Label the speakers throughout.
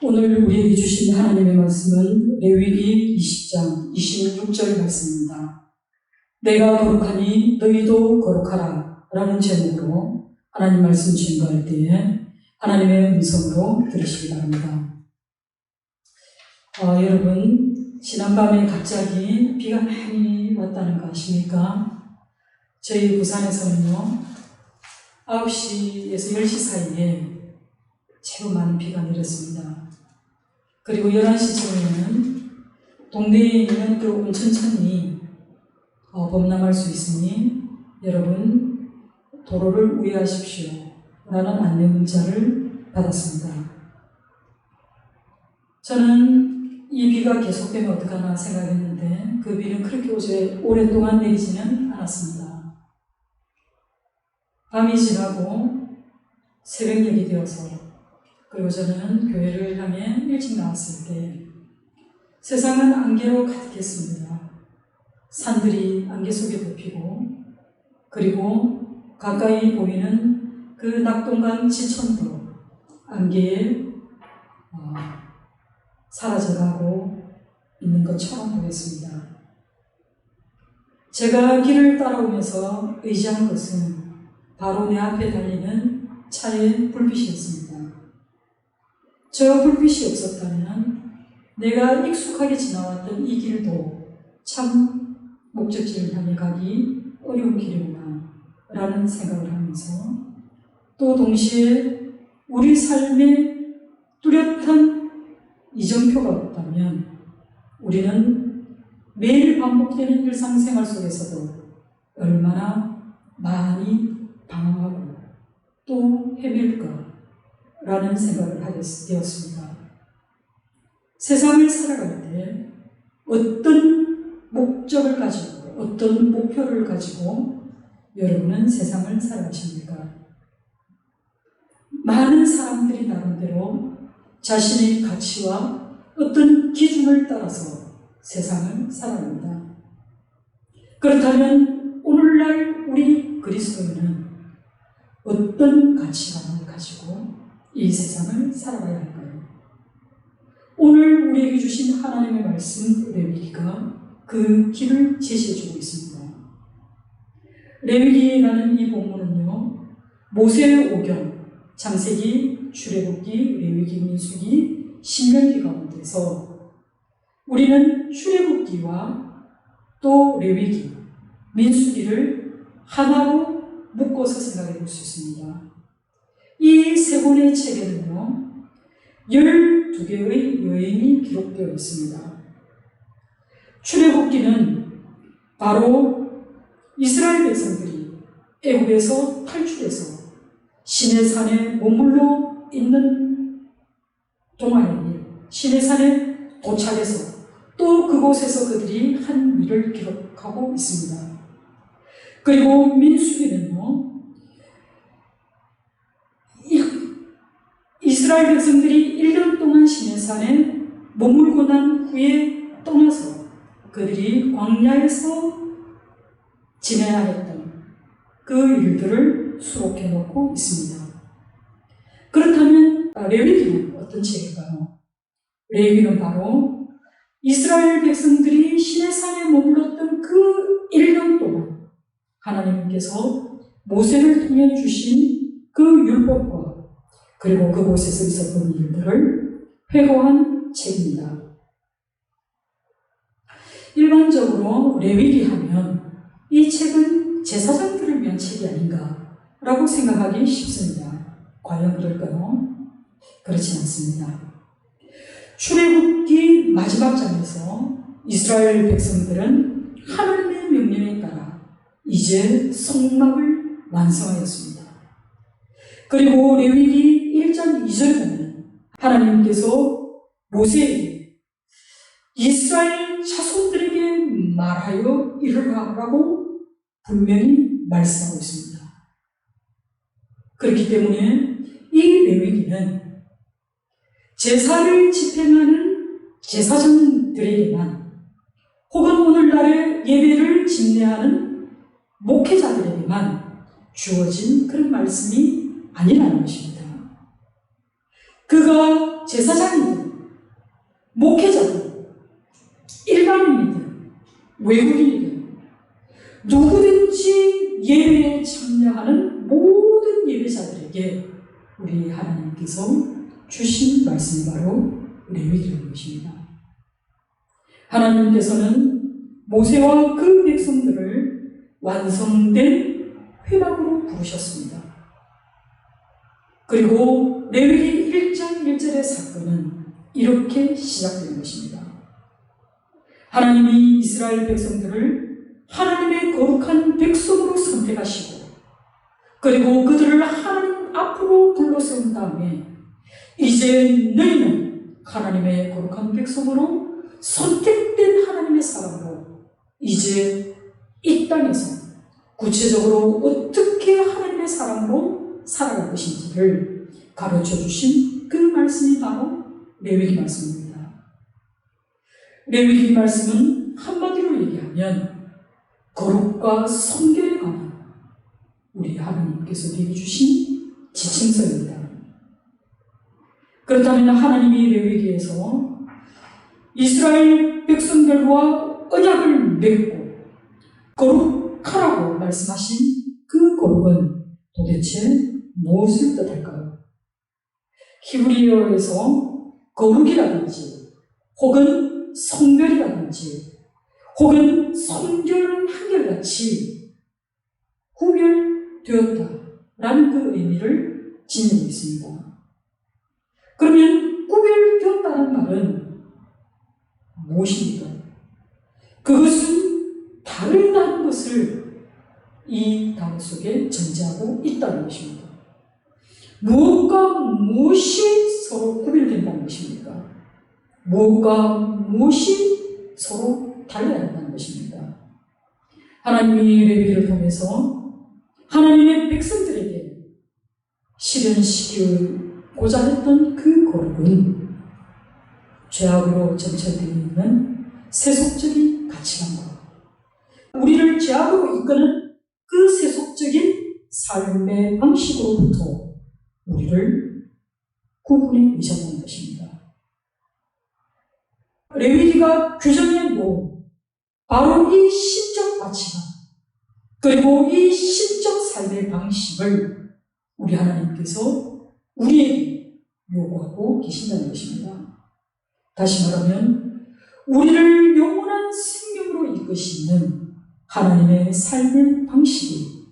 Speaker 1: 오늘 우리에게 주신 하나님의 말씀은 레위기 20장 26절 말씀입니다. 내가 거룩하니 너희도 거룩하라 라는 제목으로 하나님 말씀 증거할 때에 하나님의 음성으로 들으시기 바랍니다. 여러분, 지난밤에 갑자기 비가 많이 왔다는 거 아십니까? 저희 부산에서는요 9시에서 10시 사이에 제법 많은 비가 내렸습니다. 그리고 11시쯤에는 동네에 있는 그 온천천이 범람할 수 있으니 여러분 도로를 우회하십시오 라는 안내 문자를 받았습니다. 저는 이 비가 계속되면 어떡하나 생각했는데 그 비는 그렇게 오랫동안 내리지는 않았습니다. 밤이 지나고 새벽녘이 되어서 그리고 저는 교회를 향해 일찍 나왔을 때 세상은 안개로 가득했습니다. 산들이 안개 속에 덮이고 그리고 가까이 보이는 그 낙동강 지천도 안개에 사라져가고 있는 것처럼 보였습니다. 제가 길을 따라오면서 의지한 것은 바로 내 앞에 달리는 차의 불빛이었습니다. 저 불빛이 없었다면 내가 익숙하게 지나왔던 이 길도 참 목적지를 향해 가기 어려운 길이구나 라는 생각을 하면서 또 동시에 우리 삶에 뚜렷한 이정표가 없다면 우리는 매일 반복되는 일상생활 속에서도 얼마나 많이 방황하고 또 헤맬까 라는 생각을 하게 되었습니다. 세상을 살아갈 때 어떤 목적을 가지고 어떤 목표를 가지고 여러분은 세상을 살아가십니까? 많은 사람들이 나름대로 자신의 가치와 어떤 기준을 따라서 세상을 살아갑니다. 그렇다면 오늘날 우리 그리스도인은 어떤 가치관을 가지고 이 세상을 살아가야 할까요? 오늘 우리에게 주신 하나님의 말씀 레위기가 그 길을 제시해주고 있습니다. 레위기라는 이 본문은요 모세의 오경, 창세기, 출애굽기, 레위기, 민수기, 신명기 가운데서 우리는 출애굽기와 또 레위기, 민수기를 하나로 묶어서 생각해 볼 수 있습니다. 이 세 권의 책에는요 12개의 여인이 기록되어 있습니다. 출애굽기는 바로 이스라엘 백성들이 애굽에서 탈출해서 시내산에 머물러 있는 동안에 시내산에 도착해서 또 그곳에서 그들이 한 일을 기록하고 있습니다. 그리고 민수기는요 이스라엘 백성들이 1년 동안 시내산에 머물고 난 후에 떠나서 그들이 광야에서 지내야 했던 그 일들을 수록해 놓고 있습니다. 그렇다면 레위기는 어떤 책일까요? 레위기는 바로 이스라엘 백성들이 시내산에 머물렀던 그 1년 동안 하나님께서 모세를 통해 주신 그 율법과 그리고 그곳에서 있었던 일들을 회고한 책입니다. 일반적으로 레위기 하면 이 책은 제사장들을 위한 책이 아닌가라고 생각하기 쉽습니다. 과연 그럴까요? 그렇지 않습니다. 출애굽기 마지막 장에서 이스라엘 백성들은 하나님의 명령에 따라 이제 성막을 완성하였습니다. 그리고 레위기 1장 2절 보면 하나님께서 모세에게 이스라엘 자손들에게 말하여 이르라고 분명히 말씀하고 있습니다. 그렇기 때문에 이 레위기는 제사를 집행하는 제사장들에게만 혹은 오늘날의 예배를 집례하는 목회자들에게만 주어진 그런 말씀이 아니라는 것입니다. 그가 제사장이든 목회자든 일반인이든 외국인이든 누구든지 예배에 참여하는 모든 예배자들에게 우리 하나님께서 주신 말씀이 바로 레위기라는 것입니다. 하나님께서는 모세와 그 백성들을 완성된 회막으로 부르셨습니다. 그리고 레위기 1장 1절의 사건은 이렇게 시작된 것입니다. 하나님이 이스라엘 백성들을 하나님의 거룩한 백성으로 선택하시고 그리고 그들을 하나님 앞으로 불러세운 다음에 이제 너희는 하나님의 거룩한 백성으로 선택된 하나님의 사람으로 이제 이 땅에서 구체적으로 어떻게 하나님의 사람으로 살아갈 것인지를 가르쳐 주신 그 말씀이 바로 레위기 말씀입니다. 레위기 말씀은 한마디로 얘기하면 거룩과 성결에 관한 우리 하나님께서 내게 주신 지침서입니다. 그렇다면 하나님이 레위기에서 이스라엘 백성들과 언약을 맺고 거룩하라고 말씀하신 그 거룩은 도대체 무엇을 뜻할까요? 히브리어에서 거룩이라든지 혹은 성별이라든지 혹은 성결은 한결같이 구별되었다라는 그 의미를 지니고 있습니다. 그러면 구별되었다는 말은 무엇입니까? 그것은 다르다는 것을 이 단어 속에 전제하고 있다는 것입니다. 무엇과 무엇이 서로 구별된다는 것입니까? 무엇과 무엇이 서로 달라야 한다는 것입니다. 하나님이 레위기를 통해서 하나님의 백성들에게 실현시키고자 했던 그 거룩은 죄악으로 점철되어 있는 세속적인 가치관과 우리를 죄악으로 이끄는 그 세속적인 삶의 방식으로부터 우리를 구분해 내셨다는 것입니다. 레위기가 규정해 놓은 바로 이 신적 가치관 그리고 이 신적 삶의 방식을 우리 하나님께서 우리에게 요구하고 계신다는 것입니다. 다시 말하면 우리를 영원한 생명으로 이끄시는 하나님의 삶의 방식이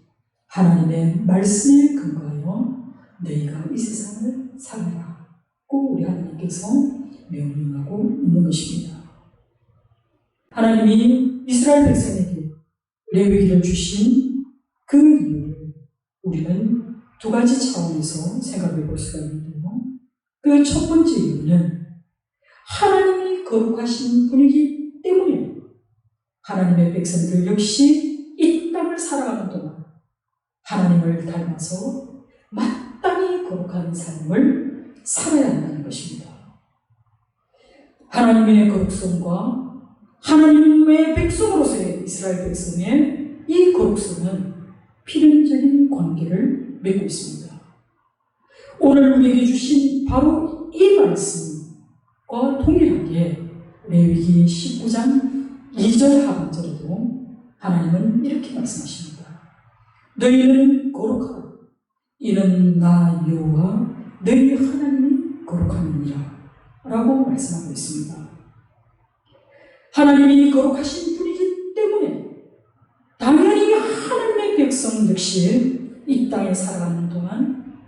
Speaker 1: 하나님의 말씀에 근거하여 너희가 이 세상을 살아라고 우리 하나님께서 명령하고 있는 것입니다. 하나님이 이스라엘 백성에게 레위기를 주신 그 이유를 우리는 두 가지 차원에서 생각해 볼 수가 있는데요. 그 첫 번째 이유는 하나님이 거룩하신 분이기 때문에 하나님의 백성들 역시 이 땅을 살아가는 동안 하나님을 닮아서 마땅히 거룩한 삶을 살아야 한다는 것입니다. 하나님의 거룩성과 하나님의 백성으로서의 이스라엘 백성의 이 거룩성은 필연적인 관계를 맺고 있습니다. 오늘 우리에게 주신 바로 이 말씀과 동일하게 레위기 19장 2절 하반절에도 하나님은 이렇게 말씀하십니다. 너희는 거룩하라. 이는 나 여호와 너희 하나님이 거룩함이니라 라고 말씀하고 있습니다. 하나님이 거룩하신 분이기 때문에 당연히 하나님의 백성 역시 이 땅에 살아가는 동안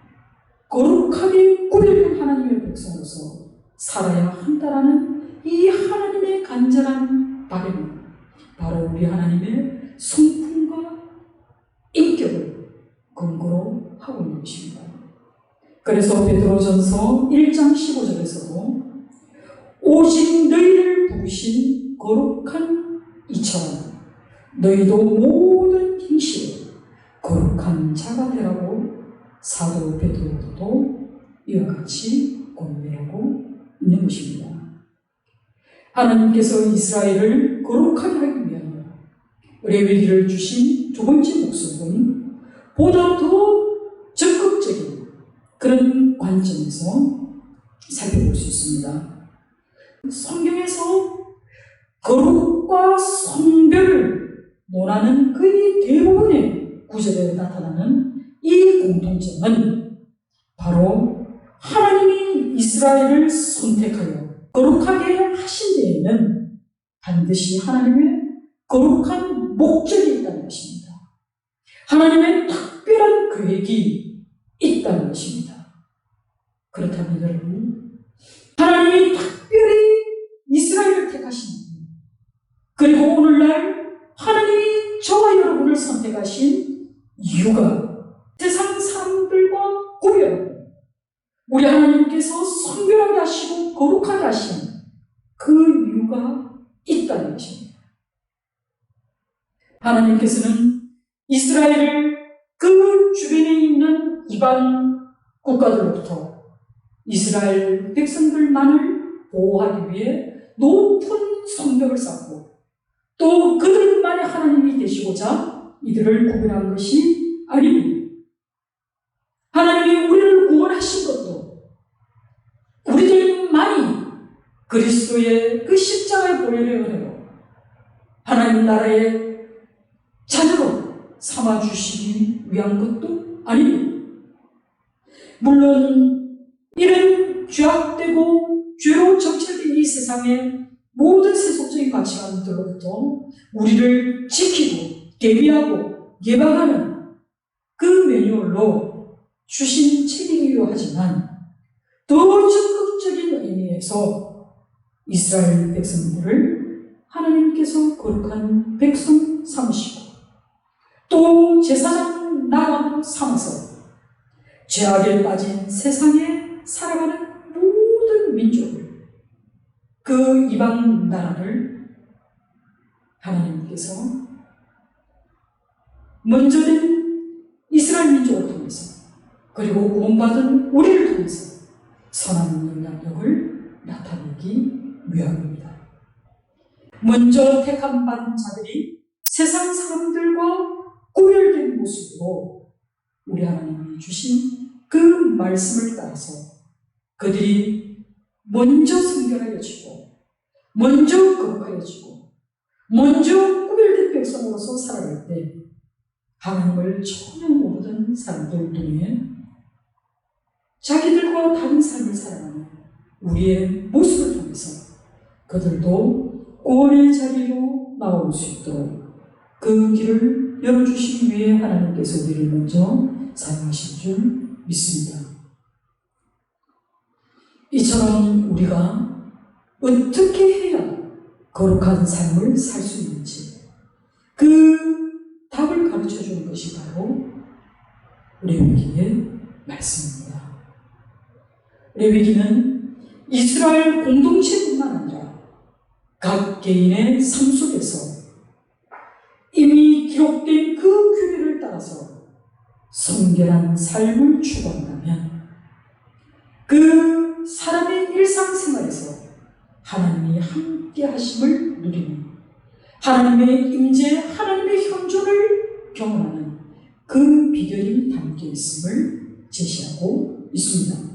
Speaker 1: 거룩하게 구별된 하나님의 백성으로서 살아야 한다라는 이 하나님의 간절한 바램은 바로 우리 하나님의 성품과 인격을 근거로 하고 있는 것입니다. 그래서 베드로전서 1장 15절에서도 오직 너희를 부르신 거룩한 이처럼 너희도 모든 행실에 거룩한 자가 되라고 사도 베드로도 이와 같이 권면하고 있는 것입니다. 하나님께서 이스라엘을 거룩하게 하기 위하여 레위기를 주신 두 번째 목적은 보다 더 적극적인 그런 관점에서 살펴볼 수 있습니다. 성경에서 거룩과 성별을 논하는 거의 대부분의 구절에 나타나는 이 공통점은 바로 하나님이 이스라엘을 선택하여 거룩하게 하신 데에는 반드시 하나님의 거룩한 목적이 있다는 것입니다. 하나님의 특별한 계획이 있다는 것입니다. 그렇다면 여러분, 하나님이 특별히 이스라엘을 택하신 분, 그리고 오늘날 하나님이 저와 여러분을 선택하신 이유가 세상 사람들과 구별하고 우리 하나님께서 성별하게 하시고 거룩하게 하신 그 이유가 있다는 것입니다. 하나님께서는 이스라엘을 그 주변에 있는 이방 국가들로부터 이스라엘 백성들만을 보호하기 위해 높은 성벽을 쌓고 또 그들만의 하나님이 되시고자 이들을 구별한 것이 아닙니다. 하나님이 우리를 구원하신 것도 우리들만이 그리스도의 그 십자가의 보혈의 은혜로 하나님 나라의 자녀로 삼아주시기 위한 것도 아닙니다. 물론 이런 죄악되고 죄로 정체된 이 세상의 모든 세속적인 가치관들로부터 우리를 지키고 대비하고 예방하는 그 매뉴얼로 주신 책이기도 하지만 더 적극적인 의미에서 이스라엘 백성들을 하나님께서 거룩한 백성 삼으시고 또 제사장 나라로 삼아서 죄악에 빠진 세상에 살아가는 모든 민족을 그 이방 나라를 하나님께서 먼저 된 이스라엘 민족을 통해서 그리고 구원받은 우리를 통해서 선한 영향력을 나타내기 위함입니다. 먼저 택함 받은 자들이 세상 사람들과 구별된 모습으로 우리 하나님이 주신 그 말씀을 따라서 그들이 먼저 성결하여지고 먼저 거룩하여지고 먼저 구별된 백성으로서 살아갈 때 하나님을 전혀 모르던 사람들 중에 자기들과 다른 삶을 살아가는 우리의 모습을 통해서 그들도 구원의 자리로 나올 수 있도록 그 길을 열어주시기 위해 하나님께서 우리를 먼저 사용하신 줄 믿습니다. 이처럼 우리가 어떻게 해야 거룩한 삶을 살 수 있는지 그 답을 가르쳐주는 것이 바로 레위기의 말씀입니다. 레위기는 이스라엘 공동체뿐만 아니라 각 개인의 삶 속에서 이미 기록된 그 규례를 따라서 성결한 삶을 추구한다면 그 사람의 일상생활에서 하나님이 함께 하심을 누리는 하나님의 임재, 하나님의 현존을 경험하는 그 비결이 담겨 있음을 제시하고 있습니다.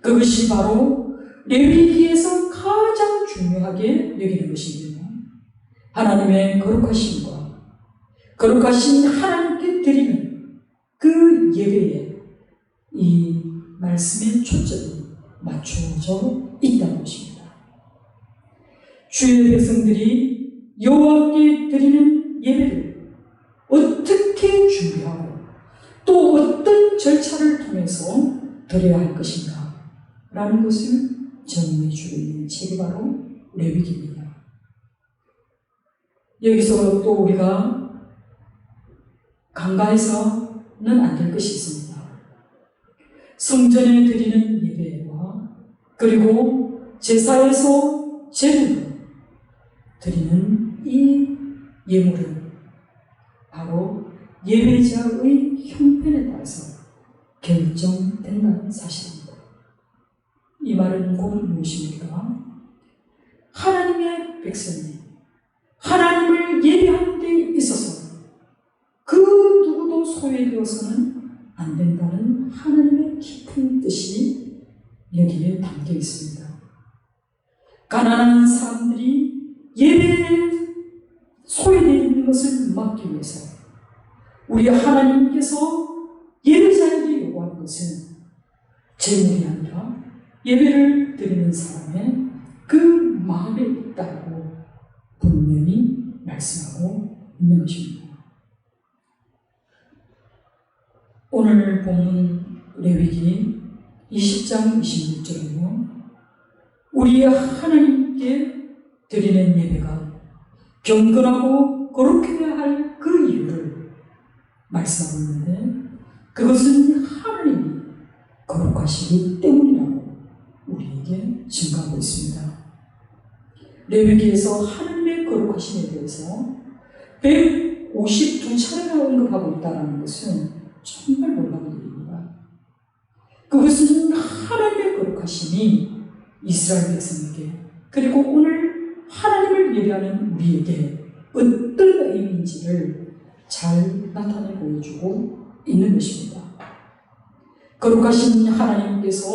Speaker 1: 그것이 바로 레위기에서 가장 중요하게 여기는 것입니다. 하나님의 거룩하심과 거룩하신 하나님께 드리는 그 예배에 이 말씀의 초점이 맞춰져 있다는 것입니다. 주의 백성들이 여호와께 드리는 예배를 어떻게 준비하고 또 어떤 절차를 통해서 드려야 할 것인가 라는 것을 정의해 주고 있는 책이 바로 레위기입니다. 여기서 또 우리가 간과해서는 안 될 것이 있습니다. 성전에 드리는 예배와 그리고 제사에서 제물로 드리는 이 예물은 바로 예배자의 형편에 따라서 결정된다는 사실입니다. 이 말은 곧 무엇입니까? 하나님의 백성이 하나님을 예배하는 데 있어서 그 누구도 소외되어서는 안 된다는 하나님의 깊은 뜻이 여기에 담겨 있습니다. 가난한 사람들이 예배에 소외되어 있는 것을 막기 위해서 우리 하나님께서 예배자에게 요구하는 것은 재물이 아니라 예배를 드리는 사람의 그 마음에 있다고 분명히 말씀하고 있는 것입니다. 오늘 본문 레위기 20장 26절에는 우리 하나님께 드리는 예배가 경건하고 거룩해야 할 그 이유를 말씀하고 있는데, 그것은 하나님이 거룩하시기 때문이라고 우리에게 증거하고 있습니다. 레위기에서 하나님의 거룩하심에 대해서 152차례나 언급하고 있다는 것은 정말 놀라운 일입니다. 그것은 하나님의 거룩하심이 이스라엘 백성에게, 그리고 오늘 하나님을 예배하는 우리에게 어떤 의미인지를 잘 나타내 보여주고 있는 것입니다. 거룩하신 하나님께서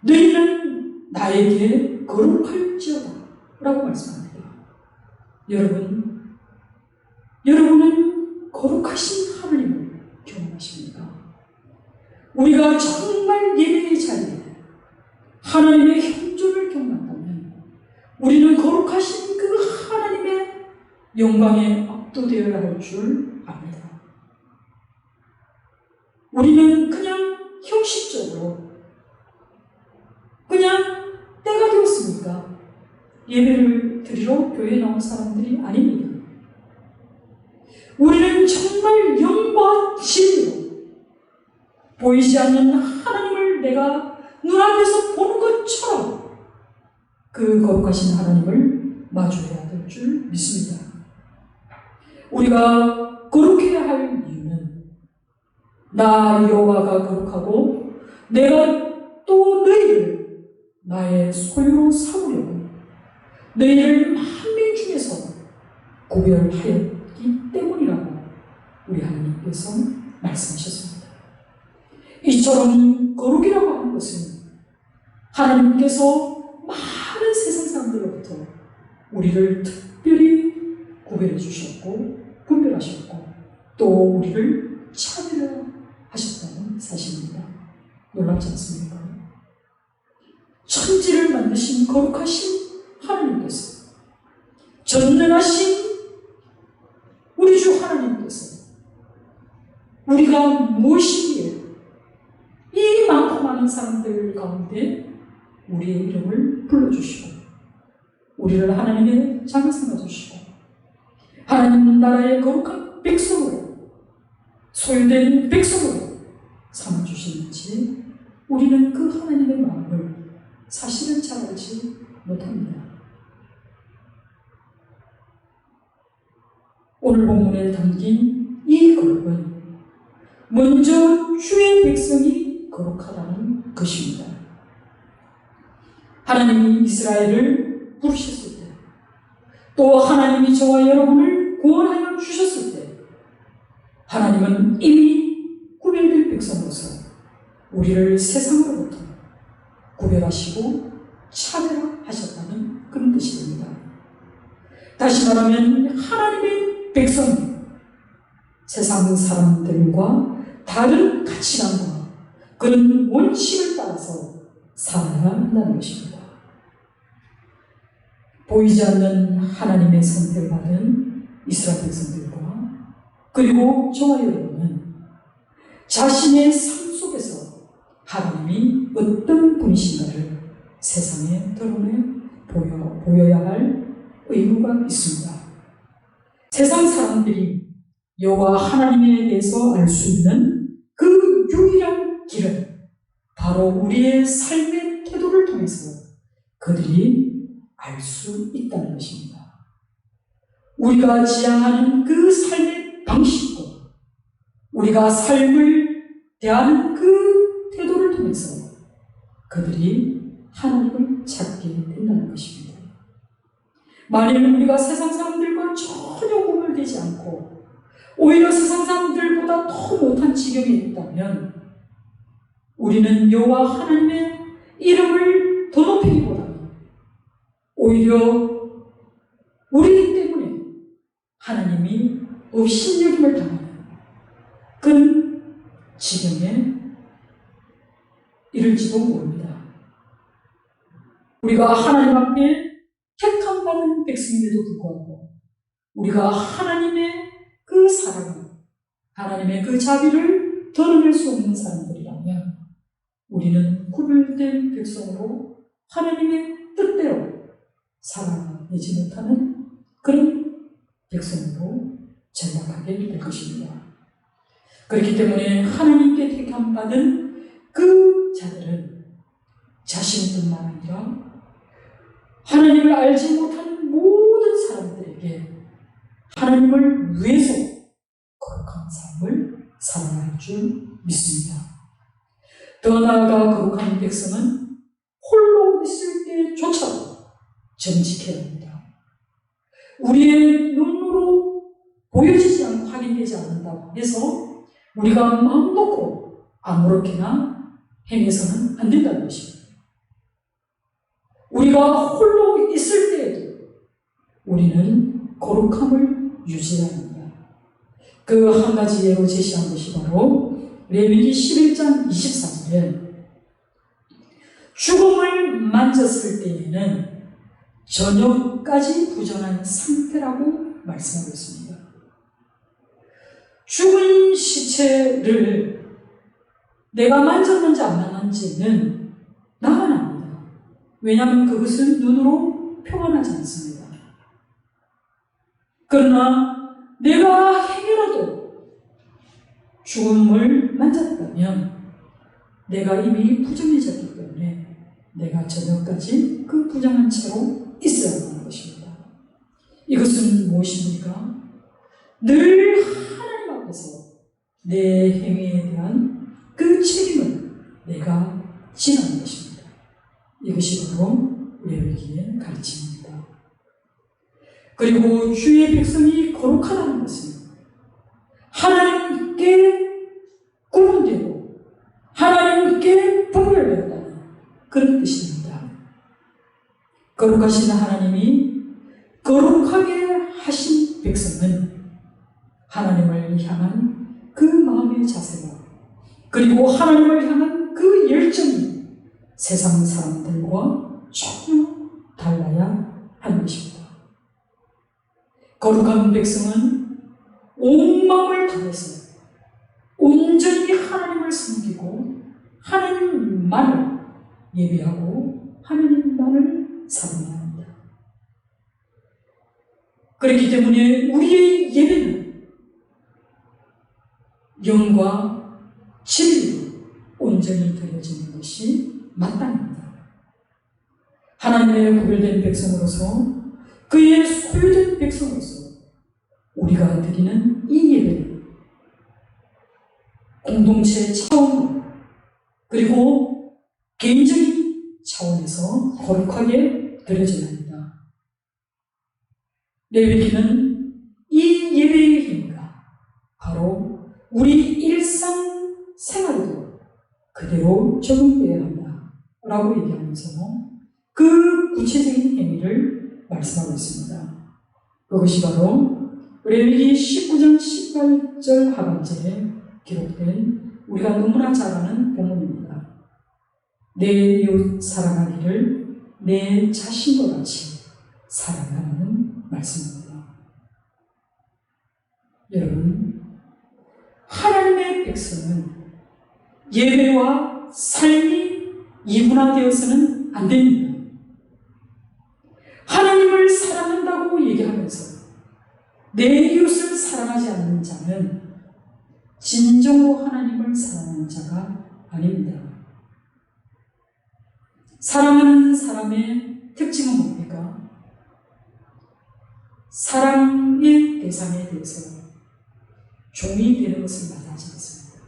Speaker 1: 너희는 나에게 거룩할지어다 라고 말씀합니다. 여러분은 거룩하신 하나님을 경험하십니까? 우리가 정말 예배의 자리에 하나님의 형존을 경험한다면 우리는 거룩하신 그 하나님의 영광에 압도되어야 할 줄 압니다. 우리는 그냥 형식적으로 그냥 때가 되었으니까 예배를 드리러 교회에 나온 사람들이 아닙니다. 우리는 정말 영과 진리로 보이지 않는 하나님을 내가 눈앞에서 보는 것처럼 그 거룩하신 하나님을 마주해야 될 줄 믿습니다. 우리가 거룩해야 할 이유는 나 여호와가 거룩하고 내가 또 너희를 나의 소유로 삼으려고 너희를 만민 중에서 구별하였기 때문이라고 우리 하나님께서 말씀하셨습니다. 이처럼 거룩이라고 하는 것은 하나님께서 많은 세상 사람들로부터 우리를 특별히 구별해 주셨고 분별하셨고 또 우리를 차별하셨다는 사실입니다. 놀랍지 않습니까? 천지를 만드신 거룩하신 하나님께서, 전능하신 우리 주 하나님께서 우리가 무엇이기에 이 많고 많은 사람들 가운데 우리의 이름을 불러주시고 우리를 하나님의 자녀 삼아주시고 하나님 나라의 거룩한 백성으로, 소유된 백성으로 삼아주시는지 우리는 그 하나님의 마음을 사실은 잘 알지 못합니다. 오늘 본문에 담긴 이 거룩은 먼저 주의 백성이 거룩하다는 것입니다. 하나님이 이스라엘을 부르셨을 때, 또 하나님이 저와 여러분을 구원하여 주셨을 때 하나님은 이미 구별된 백성으로서 우리를 세상으로부터 구별하시고 차별하셨다는 그런 뜻이 됩니다. 다시 말하면 하나님의 백성이 세상 사람들과 다른 가치관과 그런 원칙을 따라서 살아야 한다는 것입니다. 보이지 않는 하나님의 선택받은 이스라엘 백성들과 그리고 저와 여러분은 자신의 삶 속에서 하나님이 어떤 분이신가를 세상에 드러내 보여야 할 의무가 있습니다. 세상 사람들이 여호와 하나님에 대해서 알 수 있는 그 유일한 길은 바로 우리의 삶의 태도를 통해서 그들이 알 수 있다는 것입니다. 우리가 지향하는 그 삶의 방식과 우리가 삶을 대하는 그 태도를 통해서 그들이 하나님을 찾게 된다는 것입니다. 만일 우리가 세상 사람들과 전혀 구별되지 않고 오히려 세상 사람들보다 더 못한 지경에 있다면 우리는 여호와 하나님의 이름을 더 높이기보다는 오히려 우리 때문에 하나님이 업신여김을 당하는 그런 지경에 이를지도 모릅니다. 우리가 하나님 앞에 택함받은 백성임에도 불구하고 우리가 하나님의 그 사랑을, 하나님의 그 자비를 덜어낼 수 없는 사람들이라면 우리는 구별된 백성으로 하나님의 뜻대로 살아내지 못하는 그런 백성으로 전락하게 될 것입니다. 그렇기 때문에 하나님께 택함받은 그 자들은 자신뿐만 아니라 하나님을 알지 못하는 모든 사람들에게 하나님을 위해서 거룩한 삶을 살아갈 줄 믿습니다. 더 나아가 거룩한 백성은 홀로 있을 때조차도 정직해야 합니다. 우리의 눈으로 보여지지 않고 확인되지 않는다고 해서 우리가 마음 놓고 아무렇게나 행해서는 안 된다는 것입니다. 우리가 홀로 있을 때에도 우리는 거룩함을 유지해야 합니다. 그 한 가지 예로 제시한 것이 바로 레위기 11장 24절에 죽음을 만졌을 때에는 저녁까지 부정한 상태라고 말씀하고 있습니다. 죽은 시체를 내가 만졌는지 안 만졌는지는 나만 압니다. 왜냐하면 그것은 눈으로 표현하지 않습니다. 그러나 내가 행여라도 죽음을 만졌다면 내가 이미 부정해졌기 때문에 내가 저녁까지 그 부정한 채로 있어야 하는 것입니다. 이것은 무엇입니까? 늘 하나님 앞에서 내 행위에 대한 그 책임을 내가 지는 것입니다. 이것이 바로 레위기의 가르침입니다. 그리고 주의 백성이 거룩하다는 것은 하나님께 구분되고 하나님께 분별된다는 그런 뜻입니다. 거룩하신 하나님이 거룩하게 하신 백성은 하나님을 향한 그 마음의 자세가 그리고 하나님을 향한 그 열정이 세상 사람들과 전혀 달라야 하는 것입니다. 거룩한 백성은 온 마음을 다해서 온전히 하나님을 섬기고 하나님만을 예배하고 하나님만을 사랑해야 합니다. 그렇기 때문에 우리의 예배는 영과 진리로 온전히 드려지는 것이 마땅합니다. 하나님의 구별된 백성으로서 그의 소유된 백성으로서 우리가 드리는 이 예배는 공동체 차원 그리고 개인적인 차원에서 거룩하게 드려져야 합니다. 레위기는 이 예배의 힘과 바로 우리 일상 생활에도 그대로 적용되어야 한다 라고 얘기하면서 그 구체적인 행위를 말씀하고 있습니다. 그것이 바로 레위기 19장 18절 하반절에 기록된 우리가 너무나 잘 아는 본문입니다. 내 이웃 사랑하기를 내 자신과 같이 사랑하는 말씀입니다. 여러분, 하나님의 백성은 예배와 삶이 이분화되어서는 안 됩니다. 하나님을 사랑한다고 얘기하면서 내 이웃을 사랑하지 않는 자는 진정으로 하나님을 사랑하는 자가 아닙니다. 사랑하는 사람의 특징은 뭡니까? 사랑의 대상에 대해서 종이 되는 것을 마다하지 않습니다.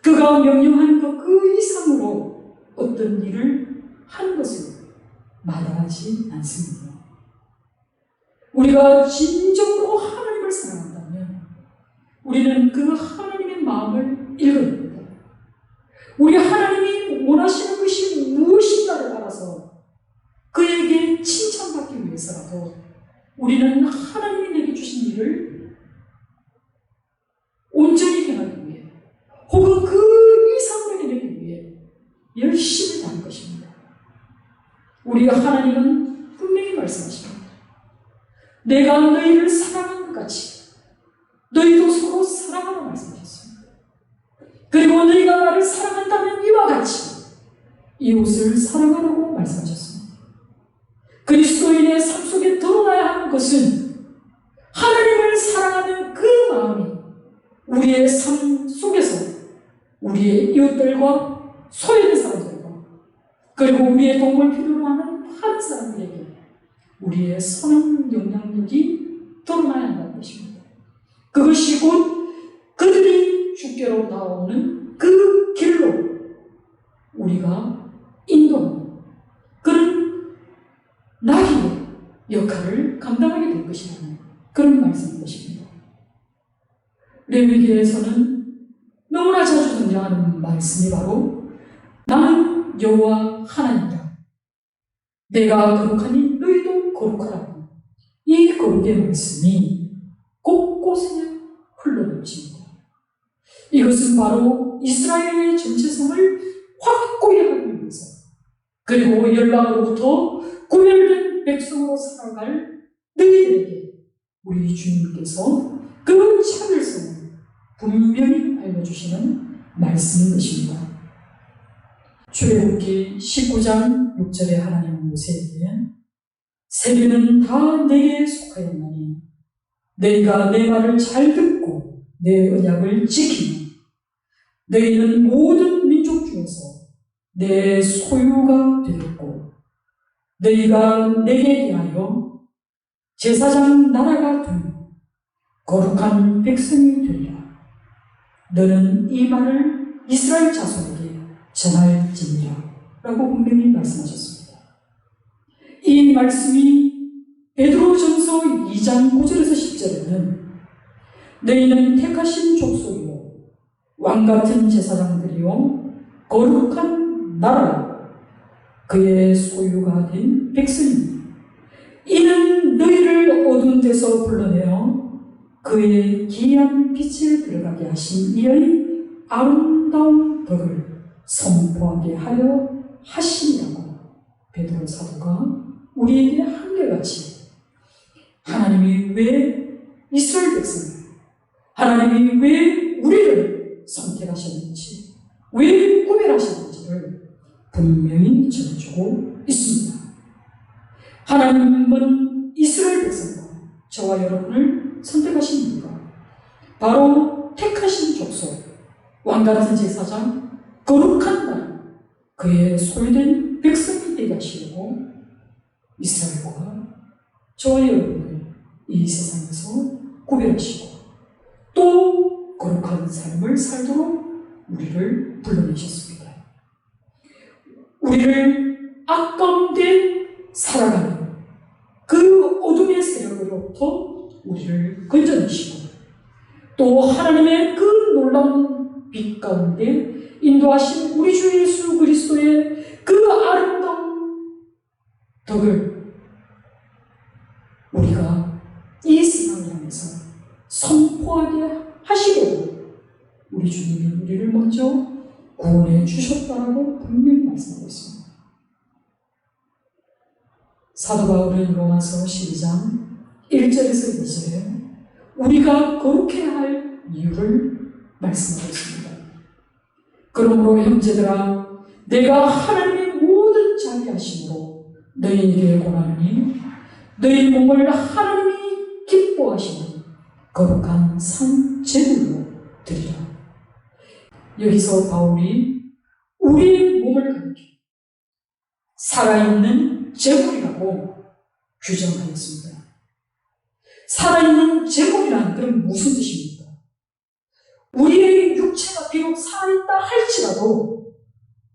Speaker 1: 그가 명령하는 것 그 이상으로 어떤 일을 하는 것을 마다하지 않습니다. 우리가 진정으로 하나님을 사랑한다면 우리는 그 하나님의 마음을 읽어야 합니다. 우리 하나님이 원하시는 것이 우리는 하나님이 내게 주신 일을 온전히 행하기 위해 혹은 그 이상으로 해내기 위해 열심히 할 것입니다. 우리가 하나님은 분명히 말씀하십니다. 내가 너희를 사랑한 것 같이 너희도 서로 사랑하라 말씀하셨습니다. 그리고 너희가 나를 사랑한다면 이와 같이 이웃을 사랑하라고 말씀하셨습니다. 그리스도인의 삶 속에 드러나야 하는 것은 하나님을 사랑하는 그 마음이 우리의 삶 속에서 우리의 이웃들과 소외된 사람들과 그리고 우리의 도움을 필요로 하는 한 사람들에게 우리의 선한 영향력이 드러나야 한다는 것입니다. 그것이 곧 그들이 주께로 나오는 그 길로 우리가 인도하는 그런 나귀의 역할을 감당하게 될 것이라는 그런 말씀인 것입니다. 레위기에서는 너무나 자주 등장하는 말씀이 바로 나는 여호와 하나님이다. 내가 거룩하니 너희도 거룩하라. 이 거룩의 말씀이 곳곳에 흘러넘칩니다. 이것은 바로 이스라엘의 정체성을 확고히 하기 위해서 그리고 열방으로부터 구별된 백성으로 살아갈 너희들에게 우리 주님께서 그 차별성을 분명히 알려주시는 말씀인 것입니다. 출애굽기 19장 6절에 하나님은 모세에게 세계는 다 내게 속하였나니 너희가 내 말을 잘 듣고 내 언약을 지키면 너희는 모든 민족 중에서 내 소유가 되겠고 너희가 내게 대하여 제사장 나라가 되며 거룩한 백성이 되리라. 너는 이 말을 이스라엘 자손에게 전할지니라 라고 분명히 말씀하셨습니다. 이 말씀이 베드로전서 2장 9절에서 10절에는 너희는 택하신 족속이요 왕같은 제사장들이요 거룩한 나라요 그의 소유가 된 백성입니다. 이는 너희를 어두운 데서 불러내어 그의 기이한 빛에 들어가게 하신 이의 아름다운 덕을 선포하게 하려 하시니라고 베드로 사도가 우리에게 한결같이 하나님이 왜 이스라엘 백성을 하나님이 왜 우리를 선택하셨는지 왜 구별하셨는지를 분명히 전해주고 있습니다. 하나님은 이스라엘 백성과 저와 여러분을 선택하신 이유가 바로 택하신 족속, 왕같은 제사장, 거룩한 나라, 그의 소유된 백성이 되게 하시려고 이스라엘과 저와 여러분을 이 세상에서 구별하시고 또 거룩한 삶을 살도록 우리를 불러내셨습니다. 우리를 악 가운데 살아가는 그 어둠의 세력으로부터 우리를 건져내시고 또 하나님의 그 놀라운 빛 가운데 인도하신 우리 주 예수 그리스도의 그 아름다운 덕을 우리가 이 세상을 향해서 선포하게 하시려고 우리 주님이 우리를 먼저 구원해 주셨다고 분명히 말씀하고 있습니다. 사도 바울은 로마서 12장 1절에서 2절에 우리가 거룩해야 할 이유를 말씀하고 있습니다. 그러므로 형제들아 내가 하나님의 모든 자비하심으로 너희에게 권하노니 너희 몸을 하나님이 기뻐하시는 거룩한 산 제물로 드리라. 여기서 바울이 우리의 몸을 가리켜 살아있는 제물이라고 규정하였습니다. 살아있는 제물이란 그럼 무슨 뜻입니까? 우리의 육체가 비록 살아있다 할지라도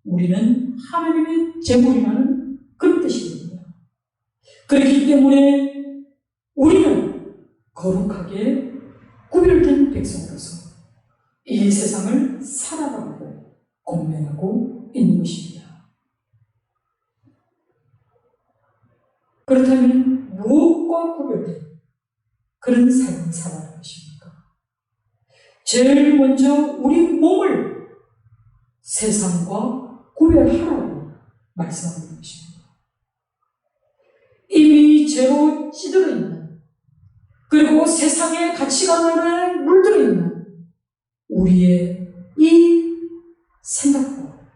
Speaker 1: 우리는 하나님의 제물이라는 그런 뜻입니다. 그렇기 때문에 우리는 거룩하게 구별된 백성으로서 이 세상을 살아가고 공명하고 있는 것입니다. 그렇다면 무엇 몸과 구별된 그런 삶을 살아가는 것입니까? 제일 먼저 우리 몸을 세상과 구별하라고 말씀하는 것입니다. 이미 죄로 찌들어 있는, 그리고 세상의 가치관에 물들어 있는 우리의 이 생각과,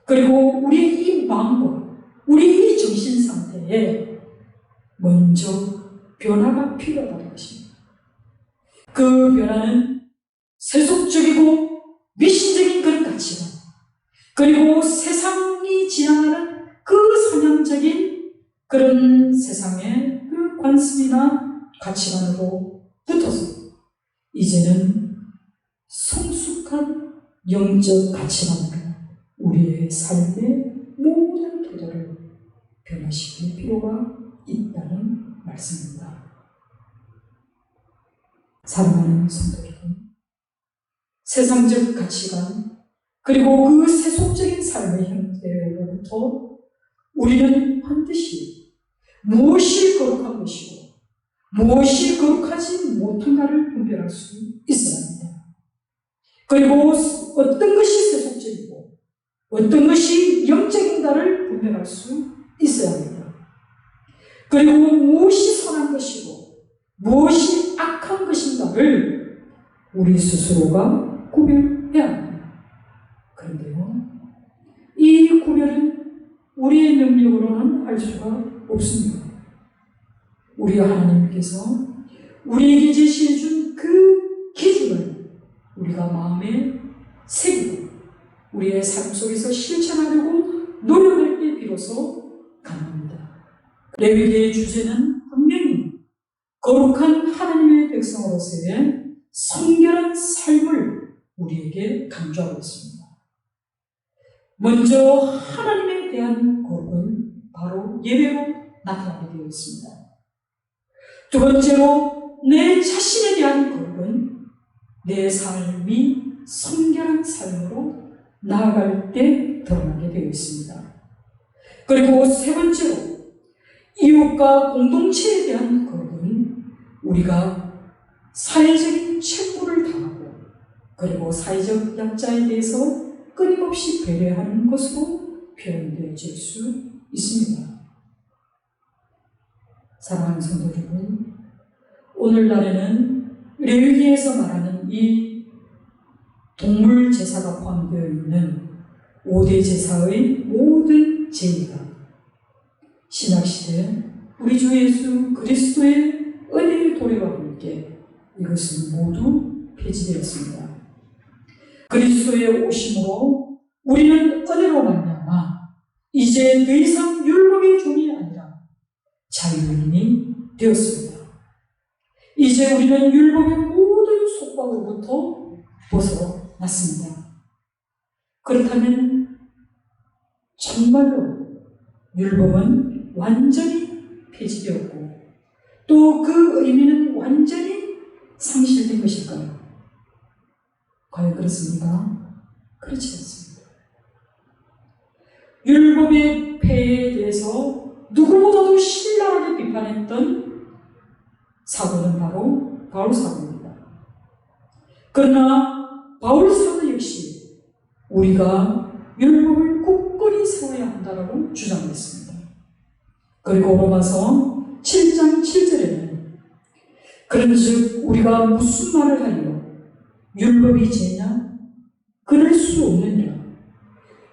Speaker 1: 그리고 우리의 이 마음과 우리의 이 정신 상태에 먼저 변화가 필요하다는 것입니다. 그 변화는 세속적이고 미신적인 그런 가치관, 그리고 세상이 지향하는 그 성향적인 그런 세상의 그 관습이나 가치관으로 붙어서 이제는 성숙한 영적 가치관으로 우리의 삶의 모든 태도를 변화시킬 필요가 있다는 말씀입니다. 사랑하는 성도 여러분, 세상적 가치관 그리고 그 세속적인 삶의 형태로부터 우리는 반드시 무엇이 거룩한 것이고 무엇이 거룩하지 못한가를 분별할 수 있어야 합니다. 그리고 어떤 것이 세속적이고 어떤 것이 영적인가를 분별할 수 있어야 합니다. 그리고 무엇이 선한 것이고 무엇이 악한 것인가를 우리 스스로가 구별해야 합니다. 그런데요, 이 구별은 우리의 능력으로는 할 수가 없습니다. 우리 하나님께서 우리에게 제시해준 그 기준을 우리가 마음에 새기고 우리의 삶 속에서 실천하려고 노력할 때 비로소 가능합니다. 레위기의 주제는 분명히 거룩한 하나님의 백성으로서의 성결한 삶을 우리에게 강조하고 있습니다. 먼저 하나님에 대한 거룩은 바로 예배로 나타나게 되어 있습니다. 두 번째로 내 자신에 대한 거룩은 내 삶이 성결한 삶으로 나아갈 때 드러나게 되어 있습니다. 그리고 세 번째로 이웃과 공동체에 대한 거룩은 우리가 사회적인 책무를 다하고 그리고 사회적 약자에 대해서 끊임없이 배려하는 것으로 표현되어질 수 있습니다. 사랑하는 성도 여러분, 오늘날에는 레위기에서 말하는 이 동물 제사가 포함되어 있는 5대 제사의 모든 제의가 신약시대 우리 주 예수 그리스도의 은혜의 도래와 함께 이것은 모두 폐지되었습니다. 그리스도의 오심으로 우리는 은혜로 말미암아 이제 더 이상 율법의 종이 아니라 자유인이 되었습니다. 이제 우리는 율법의 모든 속박으로부터 벗어났습니다. 그렇다면 정말로 율법은 완전히 폐지되었고 또 그 의미는 완전히 상실된 것일까요? 과연 그렇습니까? 그렇지 않습니다. 율법의 폐해에 대해서 누구보다도 신랄하게 비판했던 사도는 바로 바울 사도입니다. 그러나 바울 사도 역시 우리가 율법을 굳건히 세워야 한다고 주장했습니다. 그리고 로마서 7장 7절에는 그런즉 우리가 무슨 말을 하리요? 율법이 죄냐? 그럴 수 없느니라.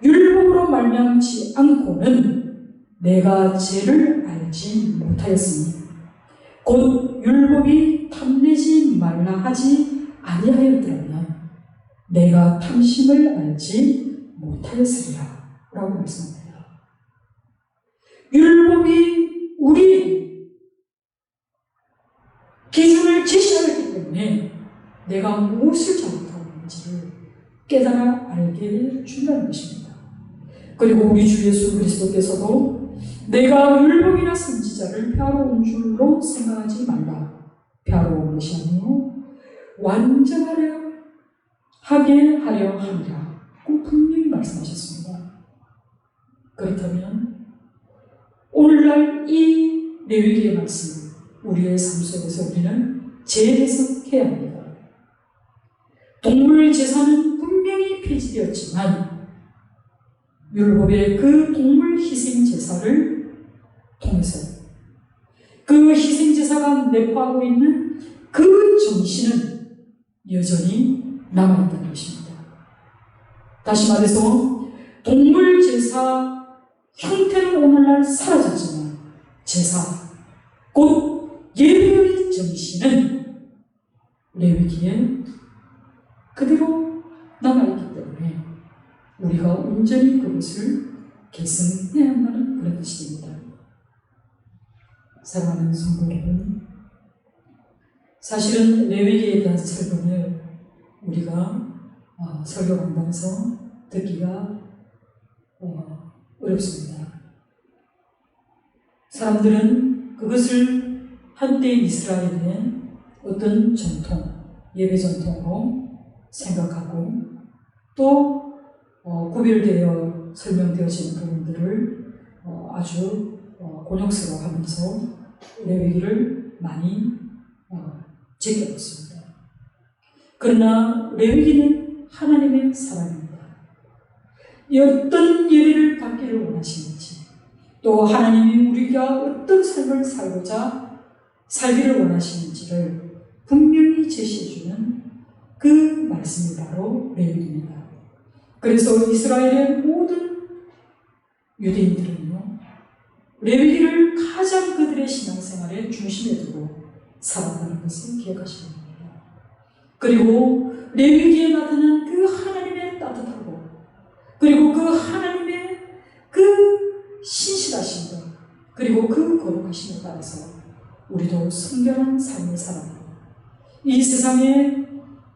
Speaker 1: 율법으로 말미암지 않고는 내가 죄를 알지 못하였으니 곧 율법이 탐내지 말라 하지 아니하였더라면 내가 탐심을 알지 못하였으리라 라고 말씀합니다. 율법이 우리 기준을 제시하기 때문에 내가 무엇을 잘못하고 있는지를 깨달아 알게 준다는 것입니다. 그리고 우리 주 예수 그리스도께서도 내가 율법이나 선지자를 폐하러 줄로 생각하지 말라. 폐하러 온 것이 아니요 완전하려 하게 하려 함이라 꼭 분명히 말씀하셨습니다. 그렇다면 오늘날 이 레위기의 말씀, 우리의 삶 속에서 우리는 재해석해야 합니다. 동물 제사는 분명히 폐지되었지만 율법의 그 동물 희생 제사를 통해서 그 희생 제사가 내포하고 있는 그 정신은 여전히 남아있다는 것입니다. 다시 말해서 동물 제사 형태는 오늘날 사라졌지만 제사, 곧 예배의 정신은 레위기에 그대로 남아있기 때문에 우리가 온전히 그것을 계승해야 한다는 그런 뜻입니다. 사랑하는 성도 여러분, 사실은 레위기에 대한 설명을 우리가 설교 강단에서 듣기가 어렵습니다. 사람들은 그것을 한때 이스라엘의 어떤 전통, 예배 전통으로 생각하고 또 구별되어 설명되어지는 부분들을 아주 곤욕스러워하면서 레위기를 많이 제껴놓습니다. 그러나 레위기는 하나님의 사랑입니다. 어떤 예배를 받기를 원하시는지 또 하나님이 우리가 어떤 삶을 살기를 원하시는지를 분명히 제시해주는 그 말씀이 바로 레위기입니다. 그래서 이스라엘의 모든 유대인들은요, 레위기를 가장 그들의 신앙생활의 중심에 두고 살았다는 것을 기억하시기 바랍니다. 그리고 레위기에 나타난 그 하나님의 따뜻하고 그리고 그 하나님의 그 신실하신 것 그리고 그 거룩하심에 따라서 우리도 성결한 삶을 살아가고 이 세상에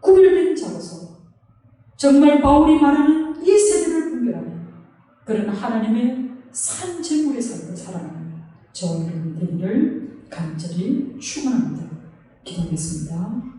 Speaker 1: 구별된 자로서 정말 바울이 말하는 이 세대를 분별하는 그런 하나님의 산재물의 삶을 살아가는 저와 여러분 되기를 간절히 축원합니다. 기도하겠습니다.